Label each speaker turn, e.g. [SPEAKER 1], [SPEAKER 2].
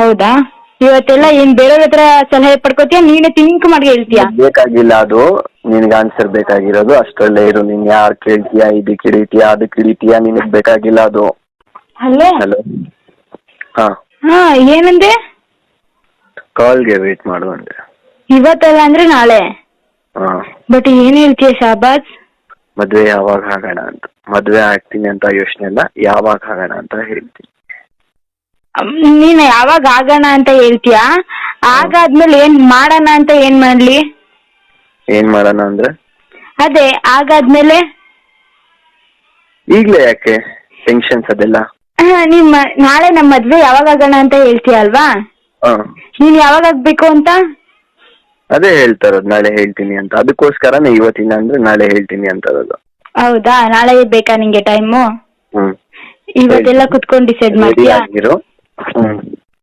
[SPEAKER 1] ಹೌದಾ? ಇವತ್ತೆಲ್ಲ ಏನ್ ಬೇರೆಯವ್ರ ಹತ್ರ ಸಲಹೆ ಪಡ್ಕೋತೀಯ, ನೀನೇ ಥಿಂಕ್ ಮಾಡಿ ಹೇಳ್ತೀಯಾ?
[SPEAKER 2] ಬೇಕಾಗಿಲ್ಲ ಅದು, ನಿನ್ಗೆ ಆನ್ಸರ್ ಬೇಕಾಗಿರೋದು ಅಷ್ಟರಲ್ಲೇ ಇರು. ನೀನ್ ಯಾರು ಕೇಳ್ತೀಯಾ, ಇದಕ್ಕೆ ಹಿಡಿತೀಯಾ ಅದಕ್ಕೆ ಹಿಡಿತೀಯಾ, ನಿನಗ್ ಬೇಕಾಗಿಲ್ಲ ಅದು.
[SPEAKER 1] ಹಲೋ
[SPEAKER 2] ಹಲೋ, ಹಾ
[SPEAKER 1] ಹಾ, ಏನಂದೆ?
[SPEAKER 2] ಕಾಲ್ಗೆ ವೇಟ್ ಮಾಡು ಅಂದೆ.
[SPEAKER 1] ಇವತ್ತಲ್ಲ ಅಂದ್ರೆ ನಾಳೆ.
[SPEAKER 2] ಹಾ,
[SPEAKER 1] ಬಟ್ ಏನ್ ಹೇಳ್ತೀಯ ಶಾಬಾಜ್?
[SPEAKER 2] ಮದ್ವೆ ಯಾವಾಗ ಆಗೋಣ ಅಂತ. ಮದ್ವೆ ಆಗ್ತೀನಿ ಅಂತ ಯೋಚನೆ ಇಲ್ಲ, ಯಾವಾಗ ಆಗೋಣ ಅಂತ ಹೇಳ್ತೀನಿ.
[SPEAKER 1] ನೀನ್ ಯಾವಾಗ ಆಗೋಣ ಅಂತ ಹೇಳ್ತೀಯಾ? ಆಗಾದ್ಮೇಲೆ ಏನ್ ಮಾಡೋಣ ಅಂತ ಏನ್ ಮಾಡ್ಲಿ?
[SPEAKER 2] ಏನ್ ಮಾಡೋಣ ಅಂದ್ರೆ
[SPEAKER 1] ಅದೇ ಆಗಾದ್ಮೇಲೆ
[SPEAKER 2] ಈಗ್ಲೇ ಯಾಕೆ ಟೆನ್ಷನ್ಸ್ ಅದೆಲ್ಲ?
[SPEAKER 1] ನೀನ್ ನಾಳೆ ನಮ್ ಮದ್ವೆ ಯಾವಾಗ ಆಗೋಣ ಅಂತ ಹೇಳ್ತೀಯ ಅಲ್ವಾ? ನೀನ್ ಯಾವಾಗ ಆಗ್ಬೇಕು ಅಂತ?
[SPEAKER 2] ಅದೇ ಹೇಳ್ತಾ ಇರೋದು, ನಾಳೆ ಹೇಳ್ತೀನಿ ಅಂತ. ಅದಕ್ಕೋಸ್ಕರನೇ ಇವತ್ತಿನ ಅಂದ್ರೆ ನಾಳೆ ಹೇಳ್ತೀನಿ ಅಂತ ಇರೋದು.
[SPEAKER 1] ಹೌದಾ? ನಾಳೆ ಬೇಕಾ ನಿಂಗೆ ಟೈಮು?
[SPEAKER 2] ಹ್ಮ್,
[SPEAKER 1] ಇವತ್ತೆಲ್ಲ ಕುತ್ಕೊಂಡು ಡಿಸೈಡ್ ಮಾಡ್ತೀಯಾ?
[SPEAKER 2] ಆಗಿರು. ಹ್ಮ್.